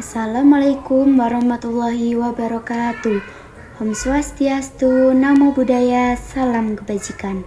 Assalamualaikum warahmatullahi wabarakatuh. Om Swastiastu, Namo Buddhaya, salam kebajikan.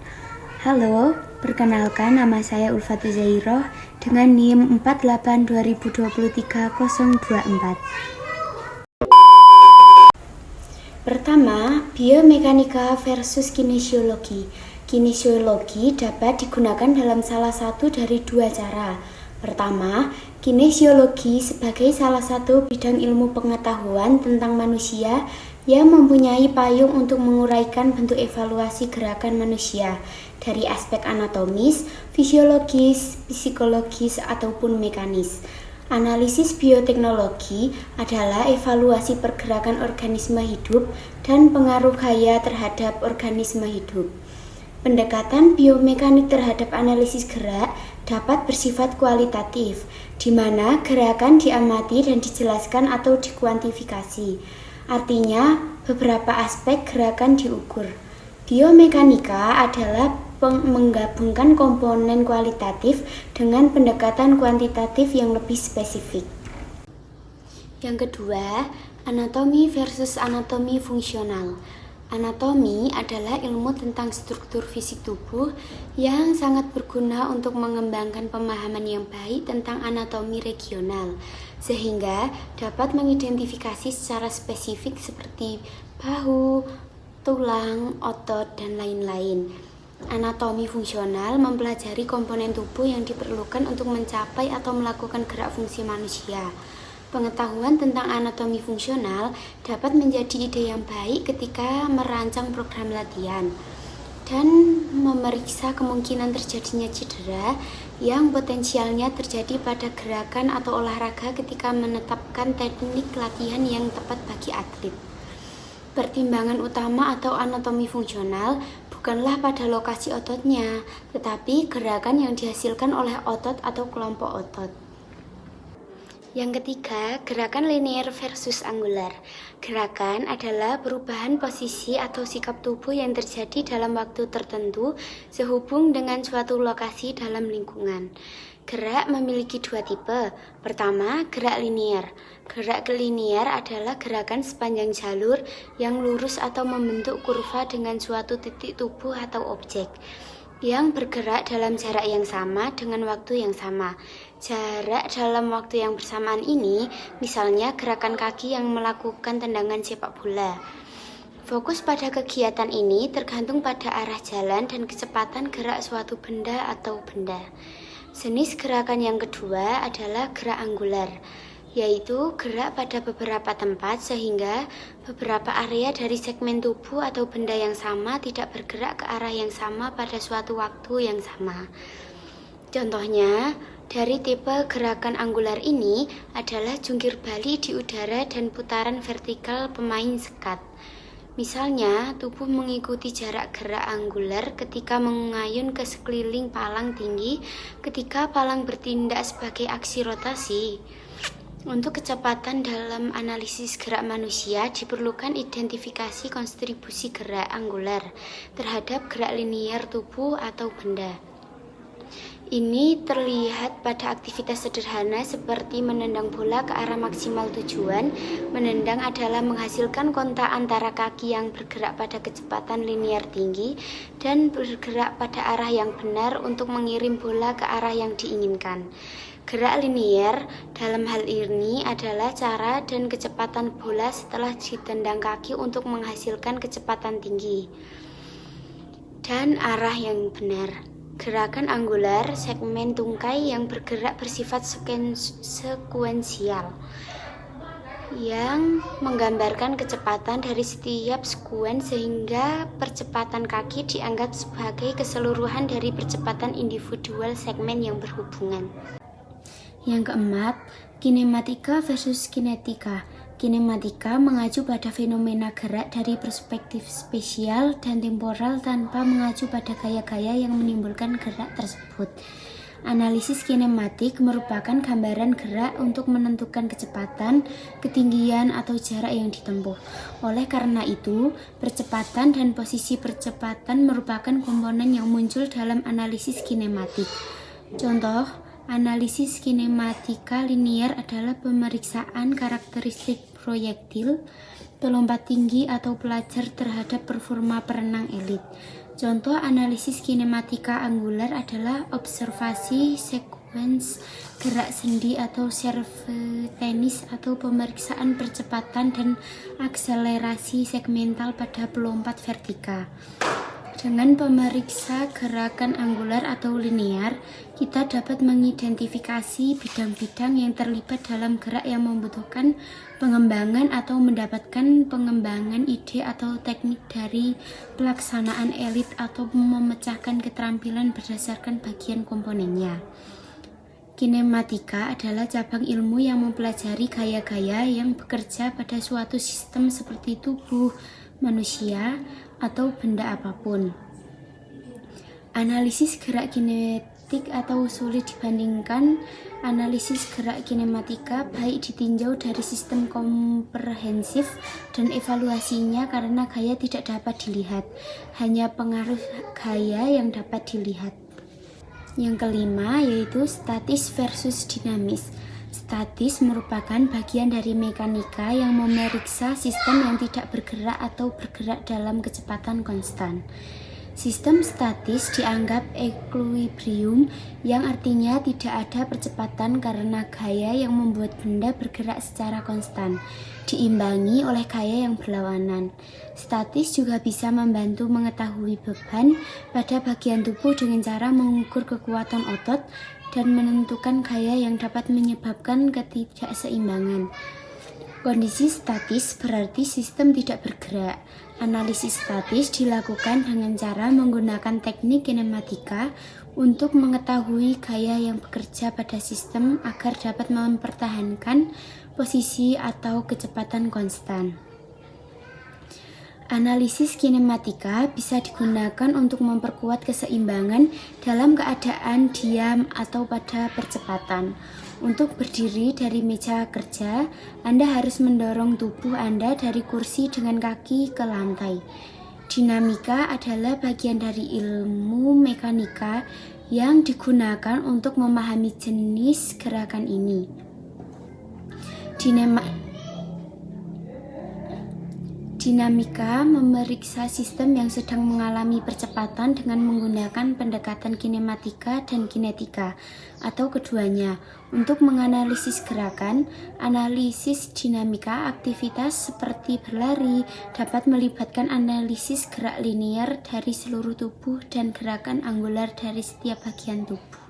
Halo, perkenalkan nama saya Ulfatul Zairoh dengan NIM 482023-024. Pertama, biomekanika versus kinesiologi. Kinesiologi dapat digunakan dalam salah satu dari dua cara. Pertama, kinesiologi sebagai salah satu bidang ilmu pengetahuan tentang manusia yang mempunyai payung untuk menguraikan bentuk evaluasi gerakan manusia dari aspek anatomis, fisiologis, psikologis, ataupun mekanis. Analisis bioteknologi adalah evaluasi pergerakan organisme hidup dan pengaruh gaya terhadap organisme hidup. Pendekatan biomekanik terhadap analisis gerak dapat bersifat kualitatif, di mana gerakan diamati dan dijelaskan atau dikuantifikasi. Artinya, beberapa aspek gerakan diukur. Biomekanika adalah menggabungkan komponen kualitatif dengan pendekatan kuantitatif yang lebih spesifik. Yang kedua, anatomi versus anatomi fungsional. Anatomi adalah ilmu tentang struktur fisik tubuh yang sangat berguna untuk mengembangkan pemahaman yang baik tentang anatomi regional, sehingga dapat mengidentifikasi secara spesifik seperti bahu, tulang, otot, dan lain-lain. Anatomi fungsional mempelajari komponen tubuh yang diperlukan untuk mencapai atau melakukan gerak fungsi manusia. Pengetahuan tentang anatomi fungsional dapat menjadi ide yang baik ketika merancang program latihan dan memeriksa kemungkinan terjadinya cedera yang potensialnya terjadi pada gerakan atau olahraga ketika menetapkan teknik latihan yang tepat bagi atlet. Pertimbangan utama atau anatomi fungsional bukanlah pada lokasi ototnya, tetapi gerakan yang dihasilkan oleh otot atau kelompok otot. Yang ketiga, gerakan linear versus angular. Gerakan adalah perubahan posisi atau sikap tubuh yang terjadi dalam waktu tertentu sehubung dengan suatu lokasi dalam lingkungan. Gerak memiliki dua tipe. Pertama, gerak linear. Gerak linear adalah gerakan sepanjang jalur yang lurus atau membentuk kurva dengan suatu titik tubuh atau objek yang bergerak dalam jarak yang sama dengan waktu yang sama. Jarak dalam waktu yang bersamaan ini, misalnya gerakan kaki yang melakukan tendangan sepak bola. Fokus pada kegiatan ini tergantung pada arah jalan dan kecepatan gerak suatu benda atau benda. Jenis gerakan yang kedua adalah gerak angular, yaitu gerak pada beberapa tempat sehingga beberapa area dari segmen tubuh atau benda yang sama tidak bergerak ke arah yang sama pada suatu waktu yang sama. Contohnya, dari tipe gerakan angular ini adalah jungkir balik di udara dan putaran vertikal pemain sekat. Misalnya, tubuh mengikuti jarak gerak angular ketika mengayun ke sekeliling palang tinggi ketika palang bertindak sebagai aksi rotasi. Untuk kecepatan dalam analisis gerak manusia diperlukan identifikasi kontribusi gerak angular terhadap gerak linear tubuh atau benda. Ini terlihat pada aktivitas sederhana seperti menendang bola ke arah maksimal tujuan. Menendang adalah menghasilkan kontak antara kaki yang bergerak pada kecepatan linear tinggi dan bergerak pada arah yang benar untuk mengirim bola ke arah yang diinginkan. Gerak linear dalam hal ini adalah cara dan kecepatan bola setelah ditendang kaki untuk menghasilkan kecepatan tinggi dan arah yang benar. Gerakan angular, segmen tungkai yang bergerak bersifat sekuensial yang menggambarkan kecepatan dari setiap sekuen sehingga percepatan kaki dianggap sebagai keseluruhan dari percepatan individual segmen yang berhubungan. Yang keempat, kinematika versus kinetika. Kinematika mengacu pada fenomena gerak dari perspektif spesial dan temporal tanpa mengacu pada gaya-gaya yang menimbulkan gerak tersebut. Analisis kinematik merupakan gambaran gerak untuk menentukan kecepatan, ketinggian, atau jarak yang ditempuh. Oleh karena itu, percepatan dan posisi percepatan merupakan komponen yang muncul dalam analisis kinematik. Contoh, Analisis kinematika linear adalah pemeriksaan karakteristik proyektil, pelompat tinggi atau pelajar terhadap performa perenang elit. Contoh analisis kinematika anggular adalah observasi sekuens gerak sendi atau serve tenis atau pemeriksaan percepatan dan akselerasi segmental pada pelompat vertikal. Dengan pemeriksa gerakan anggular atau linear, kita dapat mengidentifikasi bidang-bidang yang terlibat dalam gerak yang membutuhkan pengembangan atau mendapatkan pengembangan ide atau teknik dari pelaksanaan elit atau memecahkan keterampilan berdasarkan bagian komponennya. Kinematika adalah cabang ilmu yang mempelajari gaya-gaya yang bekerja pada suatu sistem seperti tubuh, manusia, atau benda apapun. Analisis gerak kinetik atau sulit dibandingkan analisis gerak kinematika baik ditinjau dari sistem komprehensif dan evaluasinya karena gaya tidak dapat dilihat, hanya pengaruh gaya yang dapat dilihat. Yang kelima yaitu statis versus dinamis. Statis merupakan bagian dari mekanika yang memeriksa sistem yang tidak bergerak atau bergerak dalam kecepatan konstan. Sistem statis dianggap equilibrium, yang artinya tidak ada percepatan karena gaya yang membuat benda bergerak secara konstan, diimbangi oleh gaya yang berlawanan. Statis juga bisa membantu mengetahui beban pada bagian tubuh dengan cara mengukur kekuatan otot dan menentukan gaya yang dapat menyebabkan ketidakseimbangan. Kondisi statis berarti sistem tidak bergerak. Analisis statis dilakukan dengan cara menggunakan teknik kinematika untuk mengetahui gaya yang bekerja pada sistem agar dapat mempertahankan posisi atau kecepatan konstan. Analisis kinematika bisa digunakan untuk memperkuat keseimbangan dalam keadaan diam atau pada percepatan. Untuk berdiri dari meja kerja, Anda harus mendorong tubuh Anda dari kursi dengan kaki ke lantai. Dinamika adalah bagian dari ilmu mekanika yang digunakan untuk memahami jenis gerakan ini. Dinamika memeriksa sistem yang sedang mengalami percepatan dengan menggunakan pendekatan kinematika dan kinetika, atau keduanya. Untuk menganalisis gerakan, analisis dinamika aktivitas seperti berlari dapat melibatkan analisis gerak linear dari seluruh tubuh dan gerakan anggular dari setiap bagian tubuh.